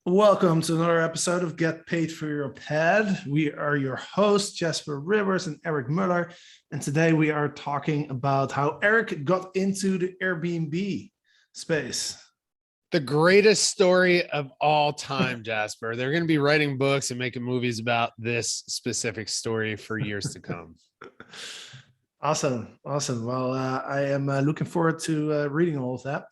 Welcome to another episode of Get Paid for Your Pad. We are your hosts, Jasper Rivers and Eric Muller. And today we are talking about how Eric got into the Airbnb space. The greatest story of all time, Jasper. They're going to be writing books and making movies about this specific story for years to come. Awesome. Well, I am looking forward to reading all of that.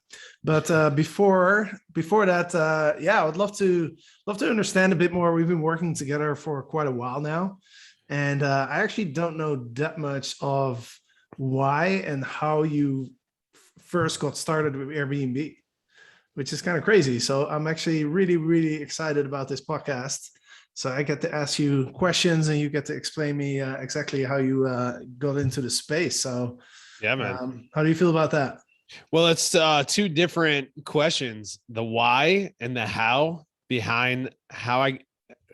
But before that, I would love to understand a bit more. We've been working together for quite a while now, and I actually don't know that much of why and how you first got started with Airbnb, which is kind of crazy. So I'm actually really excited about this podcast. So I get to ask you questions and you get to explain me exactly how you got into the space. So yeah, man. How do you feel about that? Well, it's two different questions: the why and the how behind my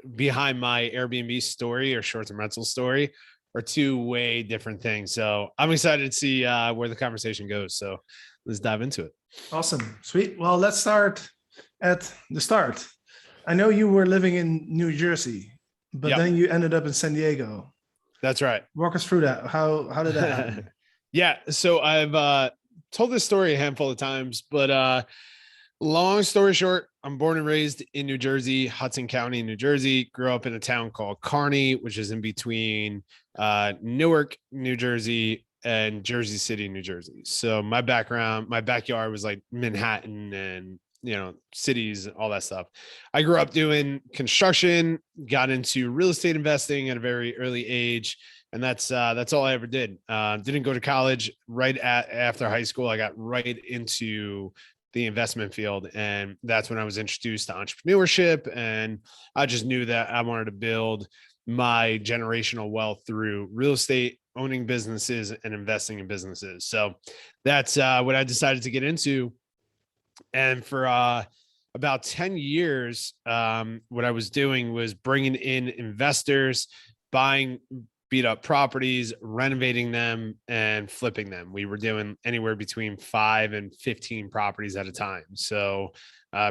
Airbnb story or short-term rental story are two way different things. So I'm excited to see where the conversation goes. So let's dive into it. Awesome. Sweet. Well, let's start at the start. I know you were living in New Jersey, but then you ended up in San Diego. That's right. Walk us through that. How did that happen? Yeah. So I've told this story a handful of times, but long story short, I'm born and raised in New Jersey, Hudson County, New Jersey. Grew up in a town called Kearney, which is in between Newark, New Jersey, and Jersey City, New Jersey. So my backyard was like Manhattan and cities, all that stuff. I grew up doing construction, got into real estate investing at a very early age. And that's all I ever did. Didn't go to college. After high school, I got right into the investment field. And that's when I was introduced to entrepreneurship. And I just knew that I wanted to build my generational wealth through real estate, owning businesses and investing in businesses. So that's what I decided to get into. And for about 10 years, what I was doing was bringing in investors, buying beat up properties, renovating them and flipping them. We were doing anywhere between 5 and 15 properties at a time. So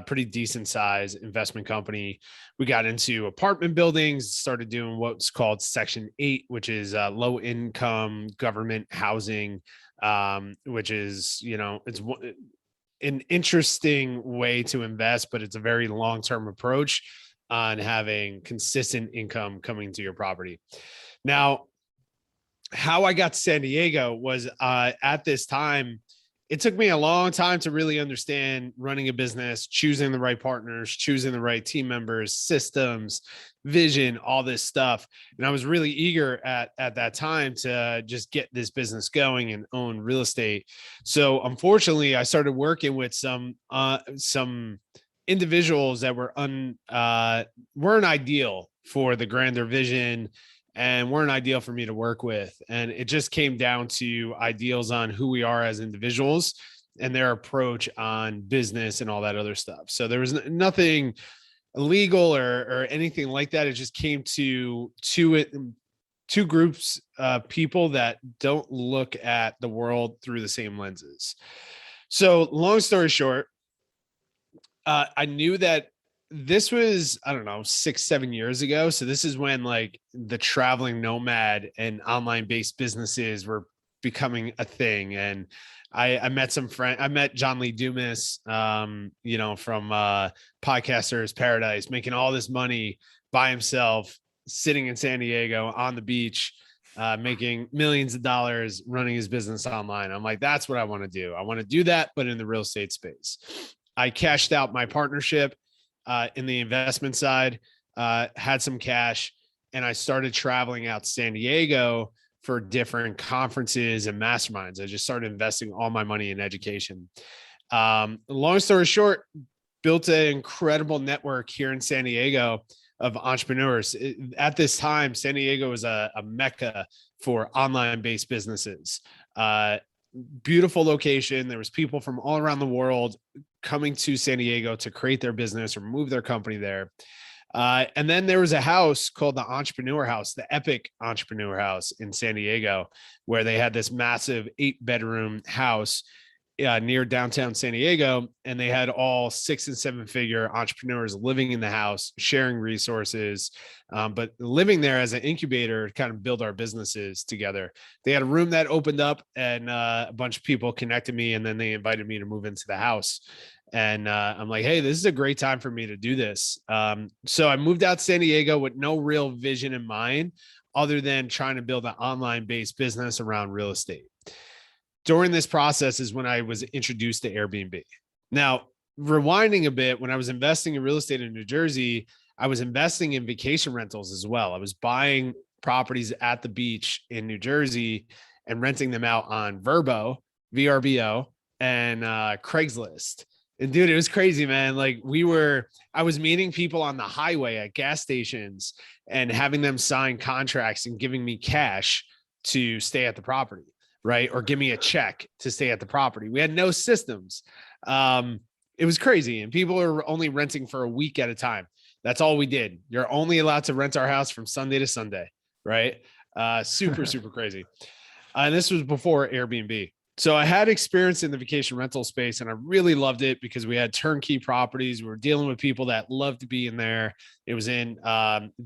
pretty decent size investment company. We got into apartment buildings, started doing what's called Section 8, which is low income government housing, which is, it's an interesting way to invest, but it's a very long-term approach on having consistent income coming to your property. Now, how I got to San Diego was at this time, it took me a long time to really understand running a business, choosing the right partners, choosing the right team members, systems, vision, all this stuff. And I was really eager at that time to just get this business going and own real estate. So unfortunately, I started working with some individuals that weren't ideal for the grander vision and weren't ideal for me to work with. And it just came down to ideals on who we are as individuals and their approach on business and all that other stuff. So there was nothing illegal or anything like that. It just came to two groups of people that don't look at the world through the same lenses. So long story short, I knew that this was, 6-7 years ago. So this is when like the traveling nomad and online based businesses were becoming a thing. And I met some friends. I met John Lee Dumas, from Podcasters Paradise, making all this money by himself, sitting in San Diego on the beach, making millions of dollars running his business online. I'm like, that's what I want to do. I want to do that, but in the real estate space. I cashed out my partnership in the investment side, had some cash, and I started traveling out San Diego for different conferences and masterminds. I just started investing all my money in education. Long story short, built an incredible network here in San Diego of entrepreneurs. At this time, San Diego was a mecca for online-based businesses. Beautiful location. There was people from all around the world coming to San Diego to create their business or move their company there. And then there was a house called the Entrepreneur House, the Epic Entrepreneur House in San Diego, where they had this massive 8-bedroom house. near downtown San Diego, and they had all 6 and 7 figure entrepreneurs living in the house, sharing resources, but living there as an incubator to kind of build our businesses together. They had a room that opened up, and a bunch of people connected me, and then they invited me to move into the house. And I'm like, hey, this is a great time for me to do this. So I moved out to San Diego with no real vision in mind other than trying to build an online based business around real estate. During this process is when I was introduced to Airbnb. Now, rewinding a bit, when I was investing in real estate in New Jersey, I was investing in vacation rentals as well. I was buying properties at the beach in New Jersey and renting them out on VRBO, and Craigslist. And dude, it was crazy, man. Like I was meeting people on the highway at gas stations and having them sign contracts and giving me cash to stay at the property, right? Or give me a check to stay at the property. We had no systems. It was crazy. And people are only renting for a week at a time. That's all we did. You're only allowed to rent our house from Sunday to Sunday, right? Super, super crazy. And this was before Airbnb. So I had experience in the vacation rental space, and I really loved it because we had turnkey properties. We were dealing with people that loved to be in there. It was in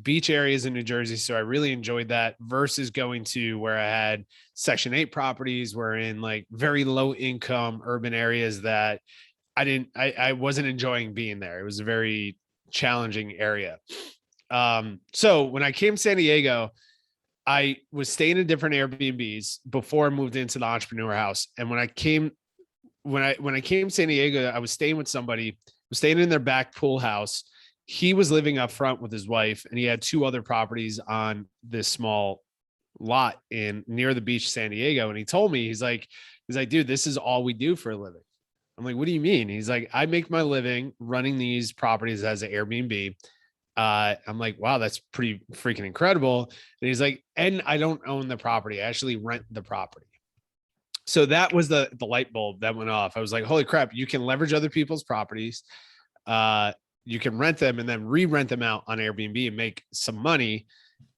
beach areas in New Jersey. So I really enjoyed that versus going to where I had Section 8 properties, where in like very low income urban areas that I wasn't enjoying being there. It was a very challenging area. So when I came to San Diego, I was staying in different Airbnbs before I moved into the entrepreneur house. And when I came to San Diego, I was staying with somebody, was staying in their back pool house. He was living up front with his wife, and he had 2 other properties on this small lot near the beach, San Diego. And he told me, he's like, dude, this is all we do for a living. I'm like, what do you mean? He's like, I make my living running these properties as an Airbnb. I'm like, wow, that's pretty freaking incredible. And he's like, and I don't own the property. I actually rent the property. So that was the light bulb that went off. I was like, holy crap, you can leverage other people's properties. You can rent them and then re-rent them out on Airbnb and make some money.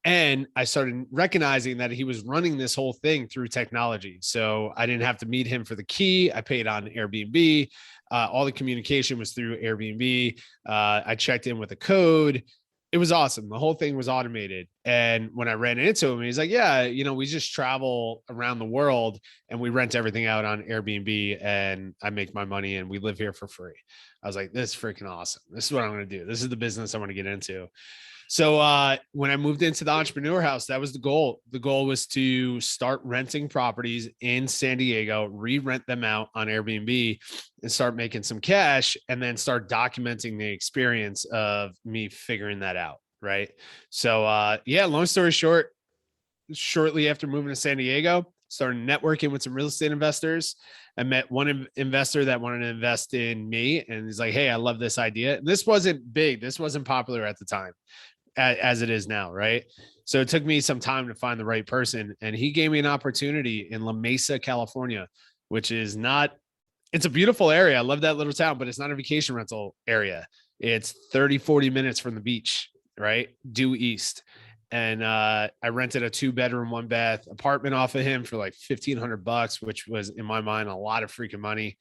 And I started recognizing that he was running this whole thing through technology. So I didn't have to meet him for the key. I paid on Airbnb. All the communication was through Airbnb. I checked in with a code. It was awesome. The whole thing was automated. And when I ran into him, he's like, yeah, we just travel around the world and we rent everything out on Airbnb, and I make my money and we live here for free. I was like, this is freaking awesome. This is what I'm going to do. This is the business I want to get into. So when I moved into the entrepreneur house, that was the goal. The goal was to start renting properties in San Diego, re-rent them out on Airbnb, and start making some cash, and then start documenting the experience of me figuring that out. Right. So long story short, shortly after moving to San Diego, started networking with some real estate investors. I met one investor that wanted to invest in me, and he's like, hey, I love this idea. And this wasn't big. This wasn't popular at the time, as it is now, right? So it took me some time to find the right person, and he gave me an opportunity in La Mesa, California, which is it's a beautiful area. I love that little town, but it's not a vacation rental area. It's 30-40 minutes from the beach, right? Due east. And I rented a 2-bedroom, 1-bath apartment off of him for like $1,500, which was in my mind a lot of freaking money.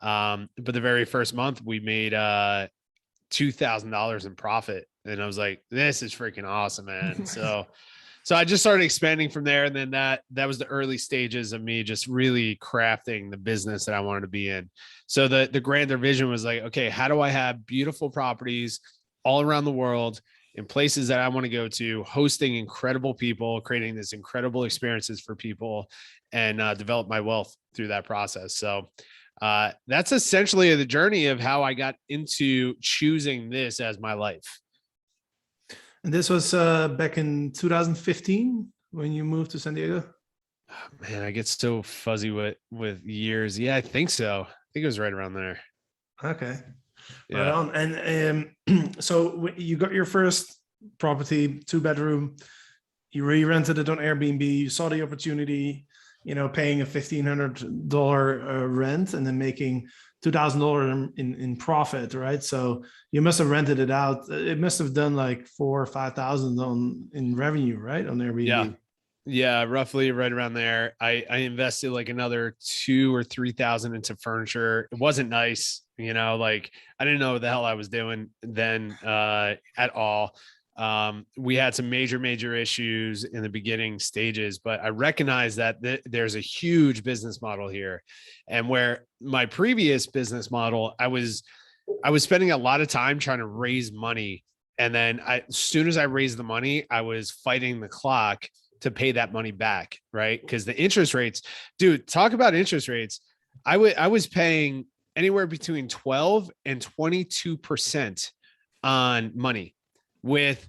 But the very first month we made $2,000 in profit. And I was like, this is freaking awesome, man. So I just started expanding from there. And then that was the early stages of me just really crafting the business that I wanted to be in. So the grander vision was like, okay, how do I have beautiful properties all around the world in places that I want to go to, hosting incredible people, creating this incredible experiences for people, and develop my wealth through that process. So that's essentially the journey of how I got into choosing this as my life. And this was back in 2015 when you moved to San Diego? Oh, man, I get so fuzzy with years. Yeah, I think so. I think it was right around there. Okay. Yeah. Right on. And so you got your first property, 2-bedroom, you re-rented it on Airbnb, you saw the opportunity, paying a $1,500 rent and then making $2,000 in profit, right? So you must have rented it out. It must have done like 4,000 or 5,000 in revenue, right? On Airbnb. Yeah, roughly right around there. I invested like another 2 or 3 thousand into furniture. It wasn't nice, like I didn't know what the hell I was doing then at all. We had some major issues in the beginning stages, but I recognized that there's a huge business model here. And where my previous business model, I was spending a lot of time trying to raise money. And then as soon as I raised the money, I was fighting the clock to pay that money back. Right. Because the interest rates, dude, talk about interest rates. I was paying anywhere between 12 and 22% on money with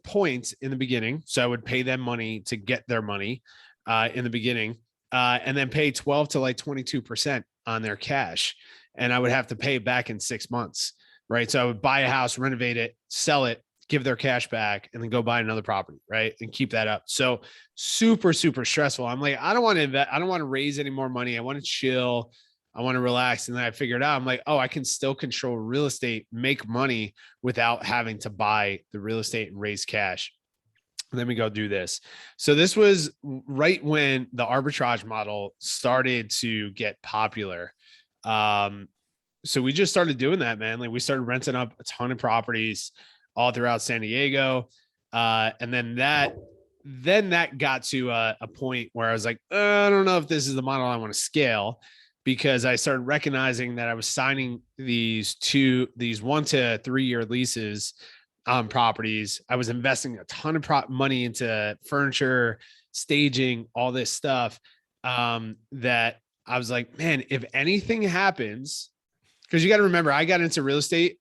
points in the beginning. So I would pay them money to get their money in the beginning, and then pay 12 to like 22% on their cash. And I would have to pay it back in 6 months. Right. So I would buy a house, renovate it, sell it, give their cash back, and then go buy another property. Right. And keep that up. So super stressful. I'm like, I don't want to invest. I don't want to raise any more money. I want to chill. I want to relax. And then I figured out, I'm like, oh, I can still control real estate, make money without having to buy the real estate and raise cash. Let me go do this. So this was right when the arbitrage model started to get popular. So we just started doing that, man. Like we started renting up a ton of properties all throughout San Diego. And then that got to a point where I was like, I don't know if this is the model I want to scale, because I started recognizing that I was signing these 1 to 3 year leases on properties. I was investing a ton of money into furniture, staging, all this stuff, that I was like, man, if anything happens, because you got to remember, I got into real estate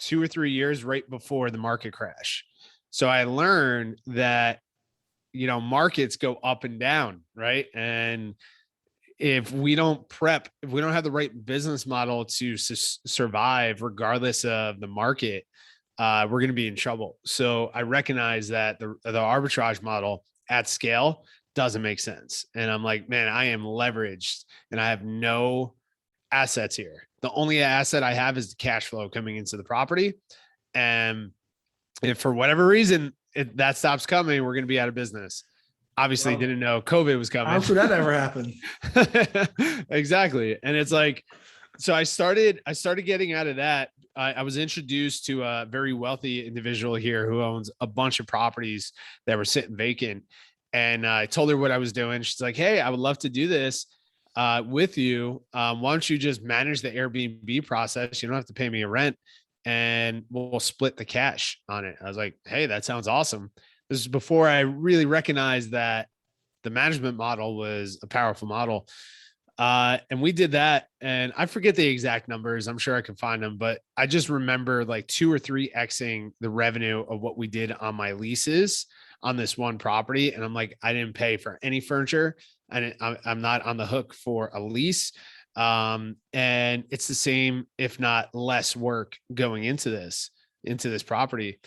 2 or 3 years right before the market crash. So I learned that, markets go up and down, right? And if we don't have the right business model to survive regardless of the market, we're going to be in trouble. So I recognize that the arbitrage model at scale doesn't make sense. And I'm like, man, I am leveraged and I have no assets here. The only asset I have is the cash flow coming into the property. And if for whatever reason that stops coming, we're going to be out of business. Obviously, didn't know COVID was coming. How could that ever happen? Exactly. And it's like, so I started getting out of that. I was introduced to a very wealthy individual here who owns a bunch of properties that were sitting vacant. And I told her what I was doing. She's like, hey, I would love to do this with you. Why don't you just manage the Airbnb process? You don't have to pay me a rent and we'll split the cash on it. I was like, hey, that sounds awesome. This is before I really recognized that the management model was a powerful model. And we did that, and I forget the exact numbers. I'm sure I can find them, but I just remember like 2 or 3xing the revenue of what we did on my leases on this one property. And I'm like, I didn't pay for any furniture, and I'm not on the hook for a lease. And it's the same, if not less work going into this property.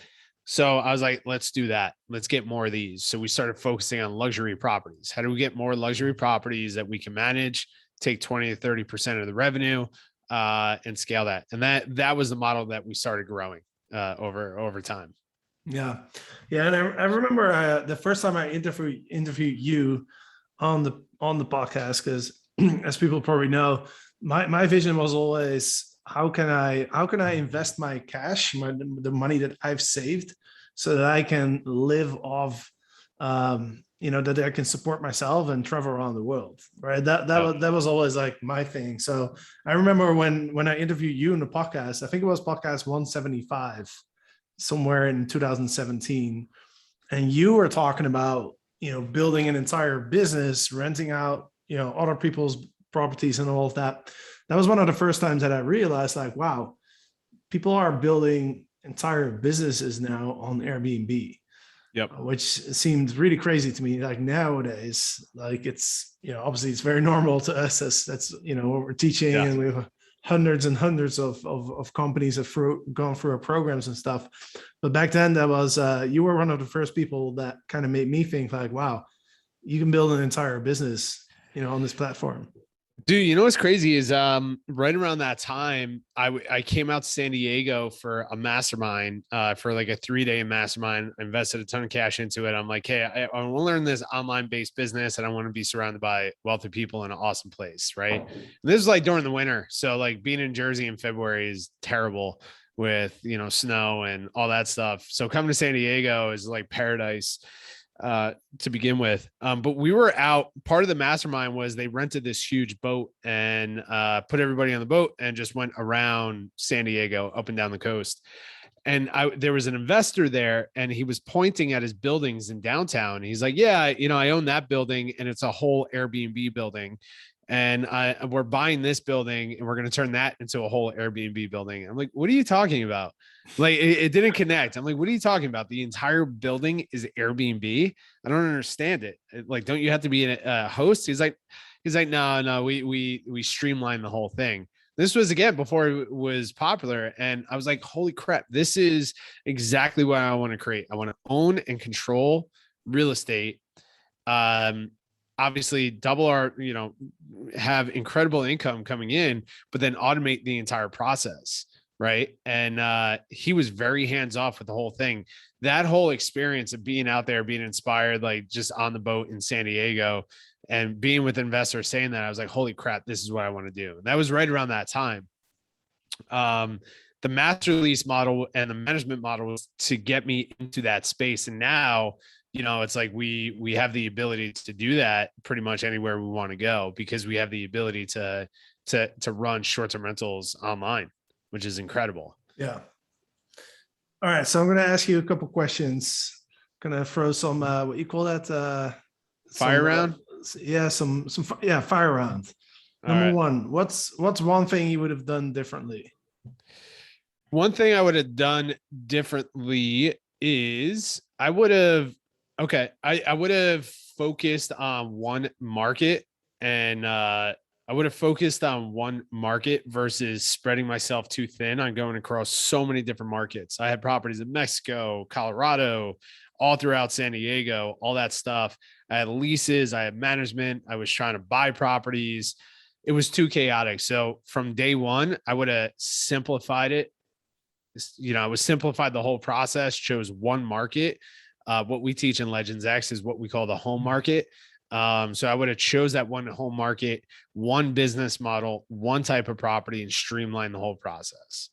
So I was like, let's do that. Let's get more of these. So we started focusing on luxury properties. How do we get more luxury properties that we can manage, take 20 to 30% of the revenue, and scale that? And that was the model that we started growing over time. Yeah. And I remember the first time I interviewed you on the podcast, because as people probably know, my vision was always, how can I invest my cash, the money that I've saved, so that I can live off, that I can support myself and travel around the world, right? That was always like my thing. So I remember when I interviewed you in the podcast, I think it was podcast 175, somewhere in 2017, and you were talking about, building an entire business, renting out, other people's properties and all of that. That was one of the first times that I realized, like, wow, people are building entire businesses now on Airbnb. Yep. Which seems really crazy to me. Like nowadays, like it's, obviously it's very normal to us. That's what we're teaching, yeah. And we have hundreds and hundreds of companies that gone through our programs and stuff. But back then, that was you were one of the first people that kind of made me think, like, wow, you can build an entire business, on this platform. Dude, you know what's crazy is right around that time I came out to San Diego for a mastermind for like a 3-day mastermind. I invested a ton of cash into it. I'm like, hey, I want to learn this online based business and I want to be surrounded by wealthy people in an awesome place, right? And this is like during the winter, so like being in Jersey in February is terrible with snow and all that stuff. So coming to San Diego is like paradise to begin with. But we were out. Part of the mastermind was they rented this huge boat and put everybody on the boat and just went around San Diego up and down the coast. And there was an investor there and he was pointing at his buildings in downtown. He's like, yeah, I own that building and it's a whole Airbnb building. And we're buying this building and we're going to turn that into a whole Airbnb building. I'm like, what are you talking about? Like it didn't connect. I'm like, what are you talking about? The entire building is Airbnb. I don't understand it. Like, don't you have to be a host? He's like, no, we streamlined the whole thing. This was again before it was popular. And I was like, holy crap, this is exactly what I want to create. I want to own and control real estate. Obviously double our, have incredible income coming in, but then automate the entire process. Right. And he was very hands off with the whole thing. That whole experience of being out there, being inspired, like just on the boat in San Diego and being with investors saying that, I was like, holy crap, this is what I want to do. And that was right around that time. The master lease model and the management model was to get me into that space. And now, it's like we have the ability to do that pretty much anywhere we want to go because we have the ability to run short-term rentals online, which is incredible. Yeah. All right. So I'm going to ask you a couple questions. Going to throw some, what you call that? Fire round? Fire round. Number one, what's one thing you would have done differently? One thing I would have done differently is I would have focused on one market and I would have focused on one market versus spreading myself too thin on going across so many different markets. I had properties in Mexico, Colorado, all throughout San Diego, all that stuff. I had leases, I had management. I was trying to buy properties. It was too chaotic. So from day one, I would have simplified it. I would simplify the whole process, chose one market. What we teach in Legends X is what we call the home market. So I would have chose that one home market, one business model, one type of property, and streamline the whole process.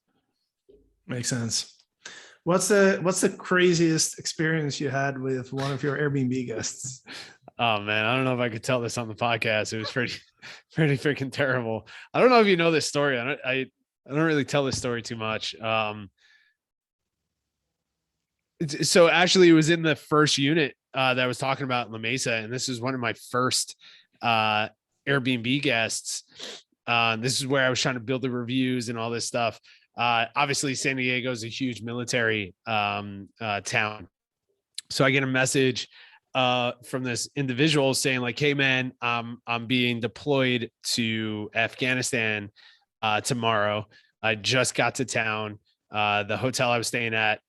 Makes sense. What's the craziest experience you had with one of your Airbnb guests? Oh man, I don't know if I could tell this on the podcast. It was pretty freaking terrible. I don't know if you know this story. I don't really tell this story too much. So actually it was in the first unit that I was talking about in La Mesa. And this is one of my first Airbnb guests. This is where I was trying to build the reviews and all this stuff. Obviously San Diego is a huge military town. So I get a message from this individual saying like, hey man, I'm being deployed to Afghanistan tomorrow. I just got to town. The hotel I was staying at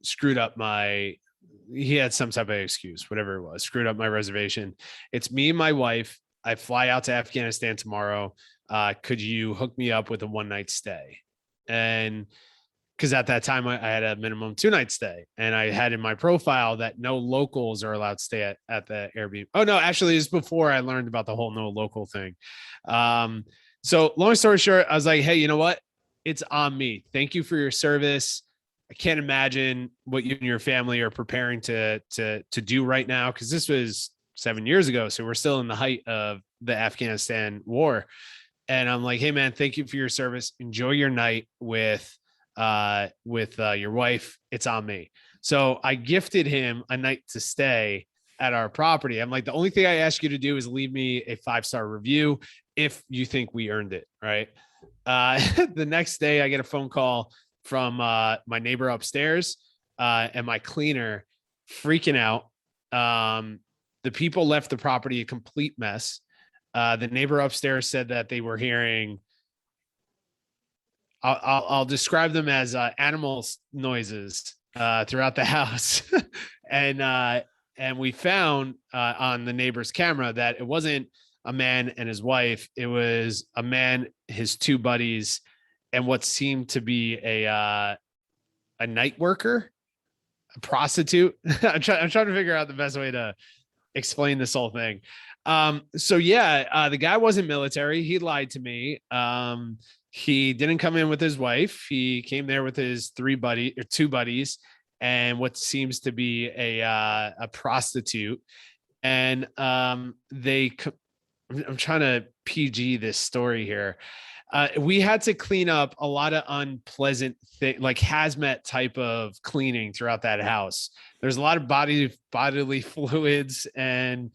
screwed up he had some type of excuse, whatever it was, screwed up my reservation. It's me and my wife. I fly out to Afghanistan tomorrow. Could you hook me up with a 1-night stay? And because at that time I had a minimum 2-night stay and I had in my profile that no locals are allowed to stay at the Airbnb. Oh no, actually it's before I learned about the whole no local thing. So long story short, I was like, hey, you know what? It's on me. Thank you for your service. I can't imagine what you and your family are preparing to do right now. Cause this was 7 years ago. So we're still in the height of the Afghanistan war. And I'm like, hey man, thank you for your service. Enjoy your night with your wife. It's on me. So I gifted him a night to stay at our property. I'm like, the only thing I ask you to do is leave me a 5-star review if you think we earned it. Right. The next day I get a phone call from my neighbor upstairs and my cleaner freaking out. The people left the property a complete mess. The neighbor upstairs said that they were hearing, I'll describe them as animal noises throughout the house. And we found on the neighbor's camera that it wasn't a man and his wife. It was a man, his two buddies, and what seemed to be a night worker, a prostitute. I'm trying to figure out the best way to explain this whole thing. So yeah, the guy wasn't military. He lied to me. He didn't come in with his wife. He came there with his two buddies, and what seems to be a prostitute. And I'm trying to PG this story here. We had to clean up a lot of unpleasant things, like hazmat type of cleaning throughout that house. There's a lot of bodily fluids and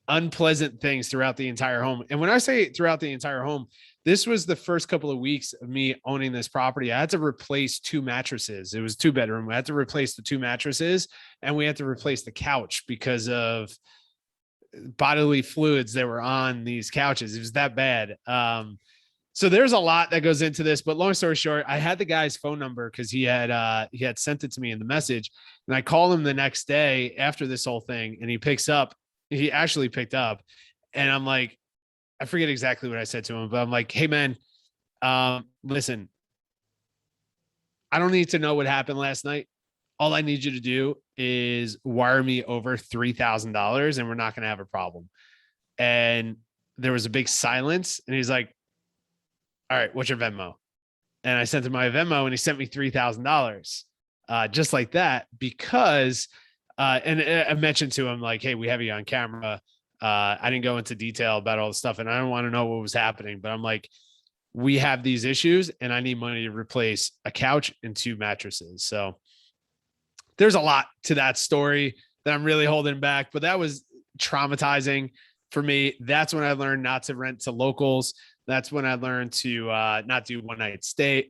unpleasant things throughout the entire home. And when I say throughout the entire home, this was the first couple of weeks of me owning this property. I had to replace 2 mattresses. It was 2-bedroom. We had to replace the 2 mattresses, and we had to replace the couch because of bodily fluids that were on these couches. It was that bad. So there's a lot that goes into this, but long story short, I had the guy's phone number because he had sent it to me in the message, and I called him the next day after this whole thing, and he actually picked up, and I'm like, I forget exactly what I said to him, but I'm like, hey man, listen, I don't need to know what happened last night. All I need you to do is wire me over $3,000 and we're not going to have a problem. And there was a big silence, and he's like, all right, what's your Venmo? And I sent him my Venmo, and he sent me $3,000, just like that, because, and I mentioned to him like, hey, we have you on camera. I didn't go into detail about all the stuff, and I don't want to know what was happening, but I'm like, we have these issues and I need money to replace a couch and 2 mattresses. So there's a lot to that story that I'm really holding back, but that was traumatizing for me. That's when I learned not to rent to locals. That's when I learned to not do one night stays,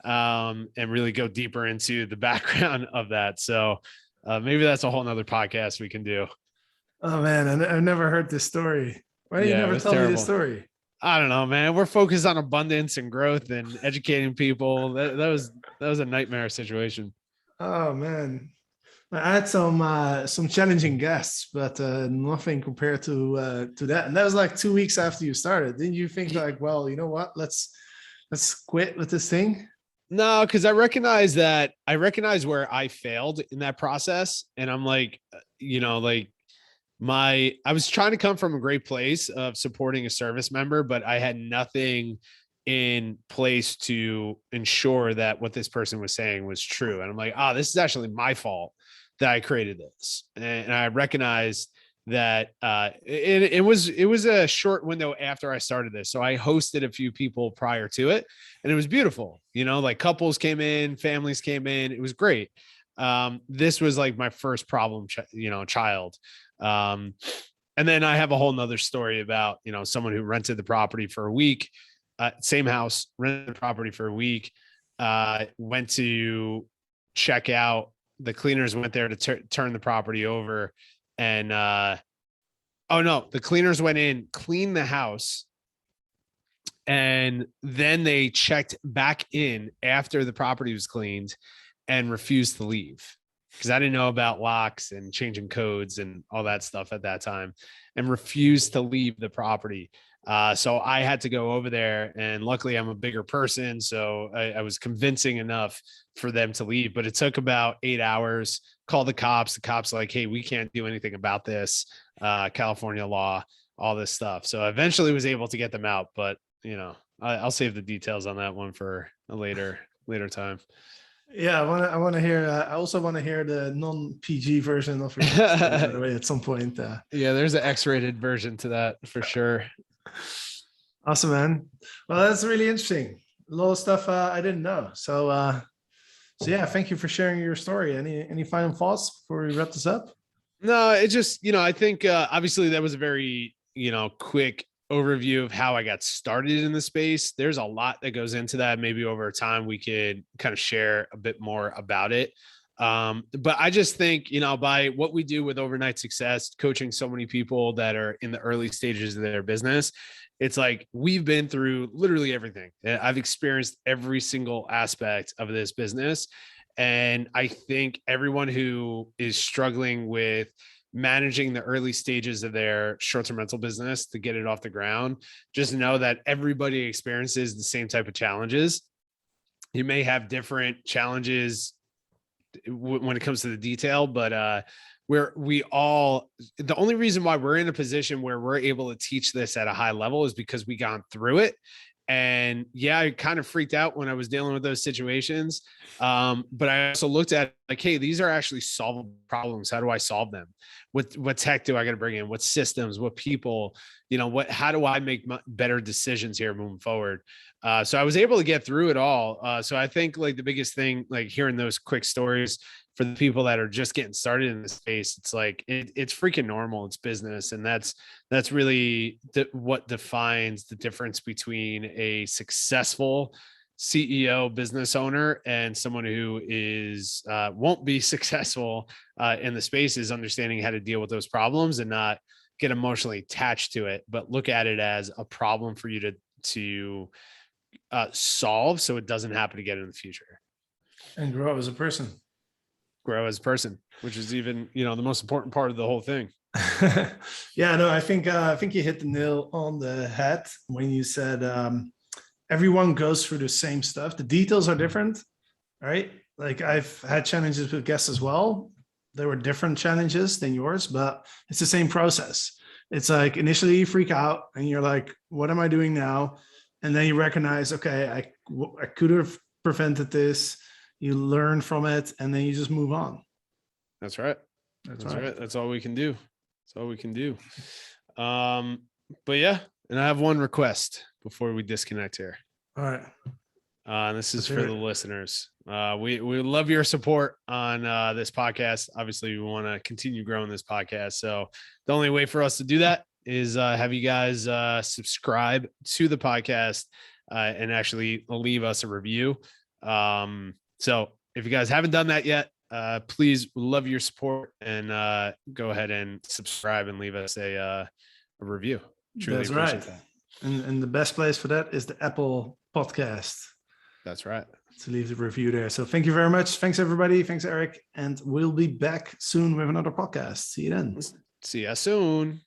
and really go deeper into the background of that. So maybe that's a whole nother podcast we can do. Oh man, I've never heard this story. Why did you never tell me this story? I don't know, man. We're focused on abundance and growth and educating people. That was a nightmare situation. Oh man, I had some challenging guests, but nothing compared to that. And that was like 2 weeks after you started. Didn't you think like, well, you know what? Let's quit with this thing? No, because I recognize where I failed in that process, and I'm like, I was trying to come from a great place of supporting a service member, but I had nothing in place to ensure that what this person was saying was true. And I'm like, this is actually my fault that I created this. And I recognized that it was a short window after I started this. So I hosted a few people prior to it, and it was beautiful. Like couples came in, families came in. It was great. This was like my first problem, child. And then I have a whole nother story about, someone who rented the property for a week, same house, rented the property for a week, went to check out. The cleaners went there to turn the property over, and the cleaners went in, cleaned the house, and then they checked back in after the property was cleaned and refused to leave, because I didn't know about locks and changing codes and all that stuff at that time, and refused to leave the property. So I had to go over there, and luckily I'm a bigger person, so I was convincing enough for them to leave, but it took about 8 hours. Called the cops. The cops like, hey, we can't do anything about this. California law, all this stuff. So I eventually was able to get them out, but I'll save the details on that one for a later time. Yeah, I want to hear. I also want to hear the non-PG version of your story, by the way, at some point. Yeah, there's an X-rated version to that for sure. Awesome, man. Well, that's really interesting. A lot of stuff I didn't know. So yeah, thank you for sharing your story. Any final thoughts before we wrap this up? No, it just, I think obviously that was a very, quick overview of how I got started in the space. There's a lot that goes into that. Maybe over time we could kind of share a bit more about it. But I just think, by what we do with Overnight Success, coaching so many people that are in the early stages of their business, it's like we've been through literally everything. I've experienced every single aspect of this business. And I think everyone who is struggling with managing the early stages of their short-term rental business to get it off the ground, just know that everybody experiences the same type of challenges. You may have different challenges when it comes to the detail, but the only reason why we're in a position where we're able to teach this at a high level is because we gone through it. And yeah, I kind of freaked out when I was dealing with those situations. But I also looked at like, hey, these are actually solvable problems. How do I solve them? What tech do I got to bring in? What systems, what people, how do I make better decisions here moving forward? So I was able to get through it all. So I think like the biggest thing, like hearing those quick stories for the people that are just getting started in this space, it's like, it's freaking normal. It's business. And that's really what defines the difference between a successful CEO business owner and someone who is won't be successful in the space, is understanding how to deal with those problems and not get emotionally attached to it, but look at it as a problem for you to solve so it doesn't happen again in the future. And grow as a person. Grow as a person, which is even, the most important part of the whole thing. Yeah, no, I think you hit the nail on the head when you said everyone goes through the same stuff. The details are different, right? Like I've had challenges with guests as well. There were different challenges than yours, but it's the same process. It's like initially you freak out and you're like, what am I doing now? And then you recognize, okay, I could have prevented this. You learn from it and then you just move on. That's right. That's right. That's all we can do. That's all we can do. But yeah, and I have one request before we disconnect here. All right. And this is for the listeners. We love your support on this podcast. Obviously, we want to continue growing this podcast. So the only way for us to do that is have you guys subscribe to the podcast and actually leave us a review. So if you guys haven't done that yet, please, love your support and go ahead and subscribe and leave us a review. Truly That's appreciate right. that. And the best place for that is the Apple podcast. That's right. To leave the review there. So thank you very much. Thanks, everybody. Thanks, Eric. And we'll be back soon with another podcast. See you then. See you soon.